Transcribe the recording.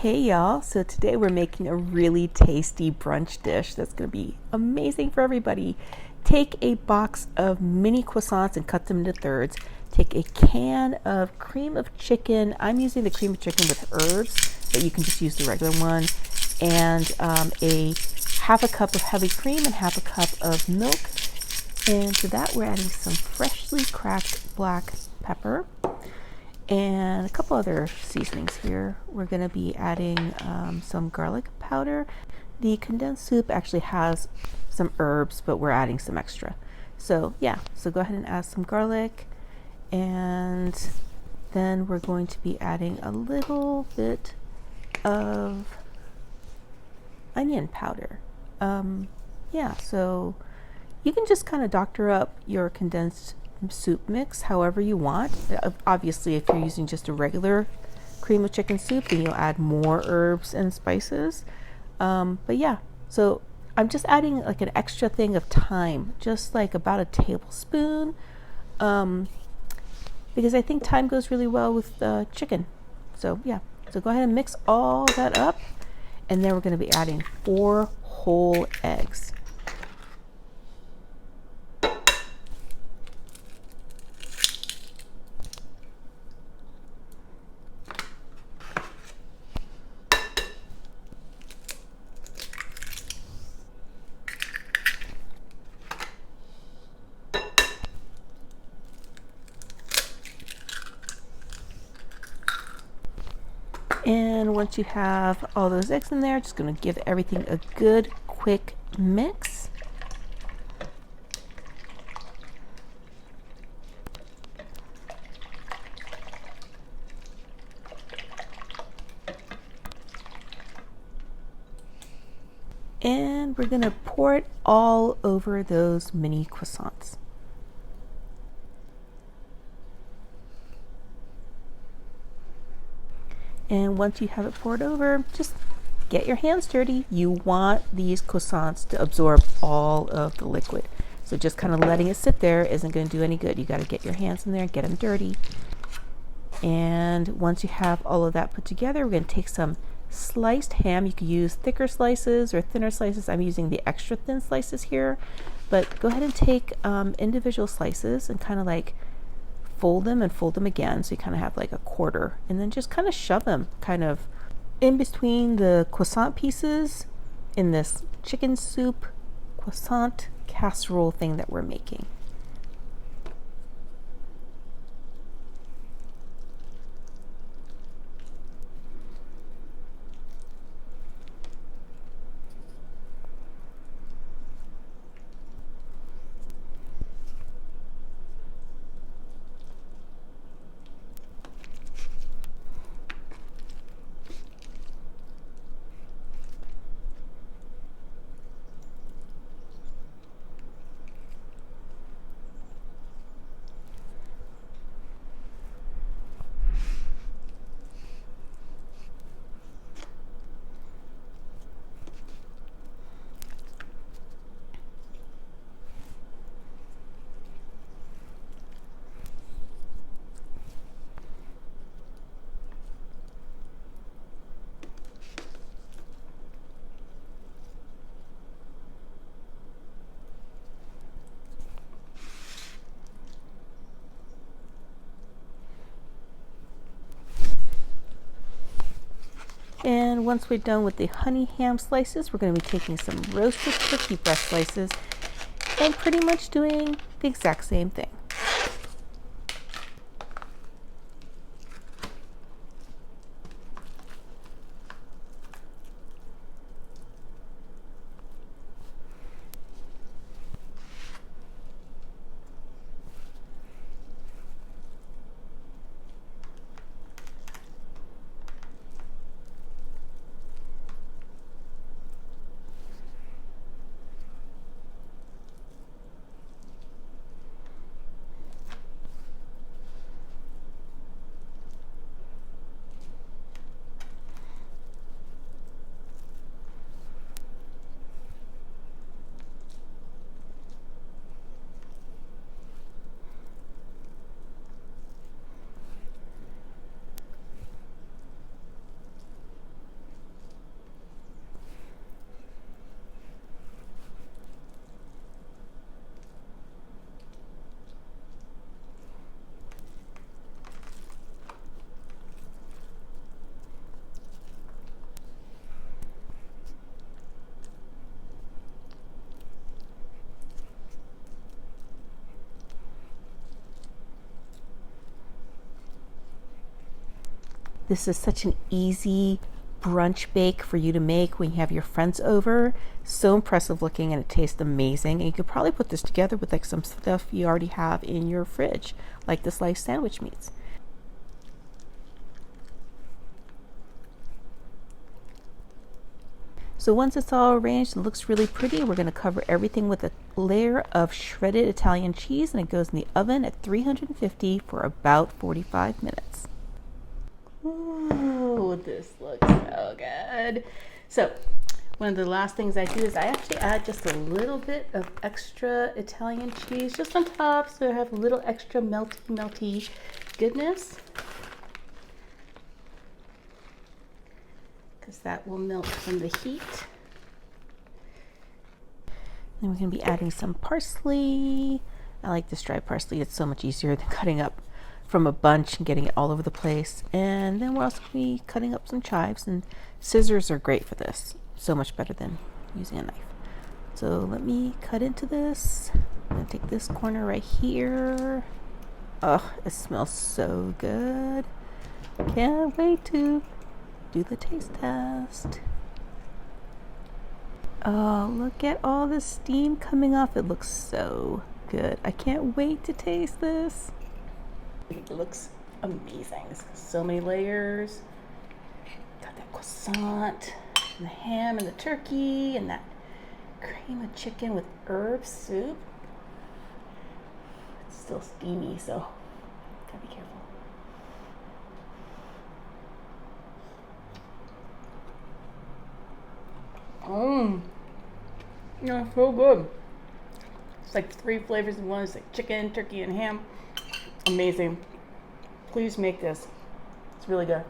Hey y'all, so today we're making a really tasty brunch dish that's going to be amazing for everybody. Take a box of mini croissants and cut them into thirds. Take a can of cream of chicken. I'm using the cream of chicken with herbs, but you can just use the regular one. And a half a cup of heavy cream and half a cup of milk. And to that we're adding some freshly cracked black pepper and a couple other seasonings here. We're going to be adding some garlic powder. The condensed soup actually has some herbs, but we're adding some extra. So go ahead and add some garlic, and then we're going to be adding a little bit of onion powder. So you can just kind of doctor up your condensed soup mix however you want. Obviously, if you're using just a regular cream of chicken soup, then you'll add more herbs and spices. So I'm just adding like an extra thing of thyme, just like about a tablespoon, because I think thyme goes really well with chicken. So go ahead and mix all that up, and then we're going to be adding 4 whole eggs. And once you have all those eggs in there, just going to give everything a good quick mix. And we're going to pour it all over those mini croissants. And once you have it poured over, just get your hands dirty. You want these croissants to absorb all of the liquid. So just kind of letting it sit there isn't going to do any good. You got to get your hands in there and get them dirty. And once you have all of that put together, we're going to take some sliced ham. You could use thicker slices or thinner slices. I'm using the extra thin slices here. But go ahead and take individual slices and kind of like fold them again, so you kind of have like a quarter, and then just kind of shove them kind of in between the croissant pieces in this chicken soup croissant casserole thing that we're making. And once we're done with the honey ham slices, we're going to be taking some roasted turkey breast slices and pretty much doing the exact same thing. This is such an easy brunch bake for you to make when you have your friends over. So impressive looking, and it tastes amazing. And you could probably put this together with like some stuff you already have in your fridge, like the sliced sandwich meats. So once it's all arranged and looks really pretty, we're going to cover everything with a layer of shredded Italian cheese, and it goes in the oven at 350 for about 45 minutes. Ooh, this looks so good. So one of the last things I do is I actually add just a little bit of extra Italian cheese just on top, so I have a little extra melty goodness. Because that will melt from the heat. Then we're going to be adding some parsley. I like this dried parsley. It's so much easier than cutting up from a bunch and getting it all over the place. And then we're also going to be cutting up some chives, and scissors are great for this. So much better than using a knife. So let me cut into this. I'm going to take this corner right here. Oh, it smells so good. Can't wait to do the taste test. Oh, look at all the steam coming off. It looks so good. I can't wait to taste this. It looks amazing. So many layers. Got that croissant, and the ham, and the turkey, and that cream of chicken with herb soup. It's still steamy, so gotta be careful. Yeah, so good. It's like 3 flavors in one. It's like chicken, turkey, and ham. Amazing. Please make this. It's really good.